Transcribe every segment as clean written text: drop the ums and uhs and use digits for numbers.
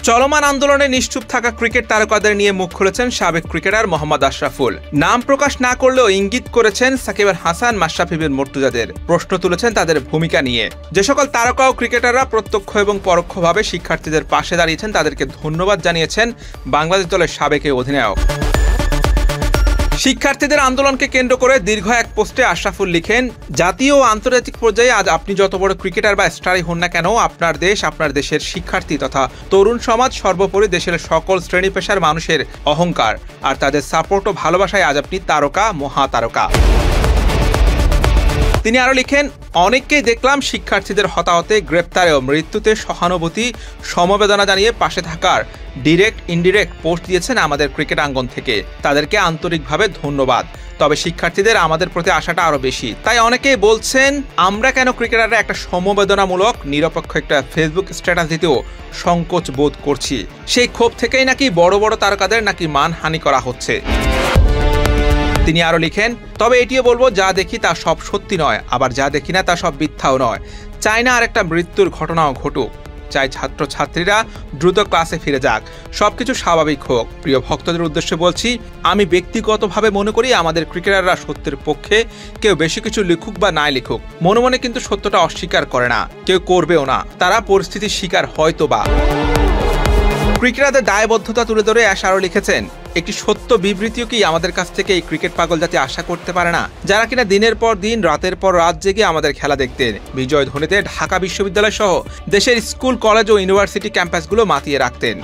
চলমান আন্দোলনে নিশ্চুপ থাকা ক্রিকেট তারকাদের নিয়ে মুখ খুলেছেন সাবেক ক্রিকেটার মোহাম্মদ আশরাফুল। নাম প্রকাশ না করলেও ইঙ্গিত করেছেন সাকিব আল হাসান, মাশরাফি বিন মুর্তজাদের। প্রশ্ন তুলেছেন তাদের ভূমিকা নিয়ে। যে সকল তারকা ও ক্রিকেটাররা প্রত্যক্ষ এবং পরোক্ষভাবে শিক্ষার্থীদের পাশে দাঁড়িয়েছেন তাদেরকে ধন্যবাদ জানিয়েছেন বাংলাদেশ দলের সাবেক অধিনায়ক। শিক্ষার্থীদের আন্দোলনকে কেন্দ্র করে দীর্ঘ এক পোস্টে আশরাফুল লিখেন, জাতীয় ও আন্তর্জাতিক পর্যায়ে আজ আপনি যত বড় ক্রিকেটার বা স্টারই হন না কেন, আপনার দেশ, আপনার দেশের শিক্ষার্থী তথা তরুণ সমাজ, সর্বোপরি দেশের সকল শ্রেণী পেশার মানুষের অহংকার, আর তাদের সাপোর্ট ও ভালোবাসায় আজ আপনি তারকা, মহাতারকা। তিনি আরো লিখেন, অনেককেই দেখলাম শিক্ষার্থীদের হতাহতে, গ্রেপ্তারে ও মৃত্যুতে সহানুভূতি, সমবেদনা জানিয়ে পাশে থাকার ডিরেক্ট ইনডিরেক্ট পোস্ট দিয়েছেন আমাদের ক্রিকেট আঙ্গন থেকে। তাদেরকে আন্তরিকভাবে ধন্যবাদ। তবে শিক্ষার্থীদের আমাদের প্রতি আশাটা আরো বেশি। তাই অনেকেই বলছেন, আমরা কেন ক্রিকেটাররা একটা সমবেদনামূলক নিরপেক্ষ একটা ফেসবুক স্ট্যাটাস দিতেও সংকোচ বোধ করছি। সেই ক্ষোভ থেকেই নাকি বড় বড় তারকাদের নাকি মানহানি করা হচ্ছে। তিনি আরো লিখেন, তবে এটিও বলবো, যা দেখি তা সব সত্যি নয়, আবার যা দেখি না তা সব মিথ্যাও নয়। চাই না আর একটা মৃত্যুর ঘটনাও ঘটুক। চাই ছাত্রছাত্রীরা দ্রুত ক্লাসে ফিরে যাক, সবকিছু স্বাভাবিক হোক। প্রিয় ভক্তদের উদ্দেশ্যে বলছি, আমি ব্যক্তিগতভাবে মনে করি আমাদের ক্রিকেটাররা সত্যের পক্ষে। কেউ বেশি কিছু লিখুক বা নাই লিখুক, মনে মনে কিন্তু সত্যটা অস্বীকার করে না, কেউ করবেও না। তারা পরিস্থিতির শিকার হয়তো বা। ক্রিকেটারদের দায়বদ্ধতা তুলে ধরে অ্যাশ আরও লিখেছেন, একটি সত্য বিবৃতিও কি আমাদের কাছ থেকে এই ক্রিকেট পাগল জাতি আশা করতে পারে না, যারা কিনা দিনের পর দিন, রাতের পর রাত জেগে আমাদের খেলা দেখতেন। বিজয় ধ্বনিতে ঢাকা বিশ্ববিদ্যালয় সহ দেশের স্কুল, কলেজ ও ইউনিভার্সিটি ক্যাম্পাসগুলো মাতিয়ে রাখতেন।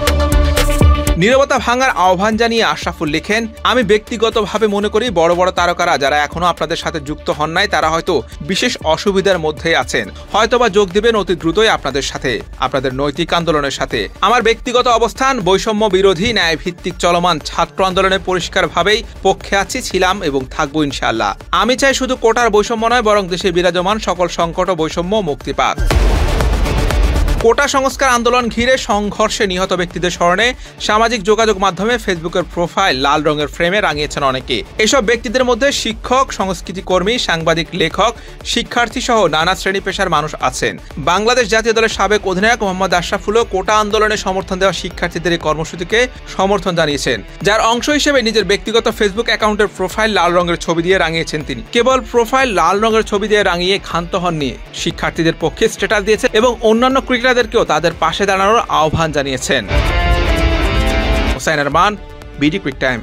নীরবতা ভাঙার আহ্বান জানিয়ে আশরাফুল লিখেন, আমি ব্যক্তিগতভাবে মনে করি বড় বড় তারকারা যারা এখনো আপনাদের সাথে যুক্ত হন নাই, তারা হয়তো বিশেষ অসুবিধার মধ্যেই আছেন, হয়তোবা যোগ দিবেন অতি দ্রুতই আপনাদের সাথে, আপনাদের নৈতিক আন্দোলনের সাথে। আমার ব্যক্তিগত অবস্থান বৈষম্য বিরোধী, ন্যায় ভিত্তিক চলমান ছাত্র আন্দোলনের পরিষ্কারভাবেই পক্ষে আছি, ছিলাম এবং থাকবো ইনশাআল্লাহ। আমি চাই শুধু কোটার বৈষম্য নয়, বরং দেশে বিরাজমান সকল সংকট ও বৈষম্য মুক্তি পাক। কোটা সংস্কার আন্দোলন ঘিরে সংঘর্ষে নিহত ব্যক্তিদের স্মরণে সামাজিক যোগাযোগ মাধ্যমে ফেসবুকের প্রোফাইল লাল রঙের ফ্রেমে রাঙিয়েছেন অনেকে। এসব ব্যক্তিদের মধ্যে শিক্ষক, সংস্কৃতি কর্মী, সাংবাদিক, লেখক, শিক্ষার্থী সহ নানা শ্রেণী পেশার মানুষ আছেন। বাংলাদেশ জাতীয় দলের সাবেক অধিনায়ক মোহাম্মদ আশরাফুলও কোটা আন্দোলনে সমর্থন দেওয়া শিক্ষার্থীদের এই কর্মসূচিকে সমর্থন জানিয়েছেন, যার অংশ হিসেবে নিজের ব্যক্তিগত ফেসবুক অ্যাকাউন্টের প্রোফাইল লাল রঙের ছবি দিয়ে রাঙিয়েছেন তিনি। কেবল প্রোফাইল লাল রঙের ছবি দিয়ে রাঙিয়ে ক্ষান্ত হননি, শিক্ষার্থীদের পক্ষে স্ট্যাটাস দিয়েছেন এবং অন্যান্য ক্রিকেটারদেরকেও তাদের পাশে দাঁড়ানোর আহ্বান জানিয়েছেন। Hossain Arman, BD quick time.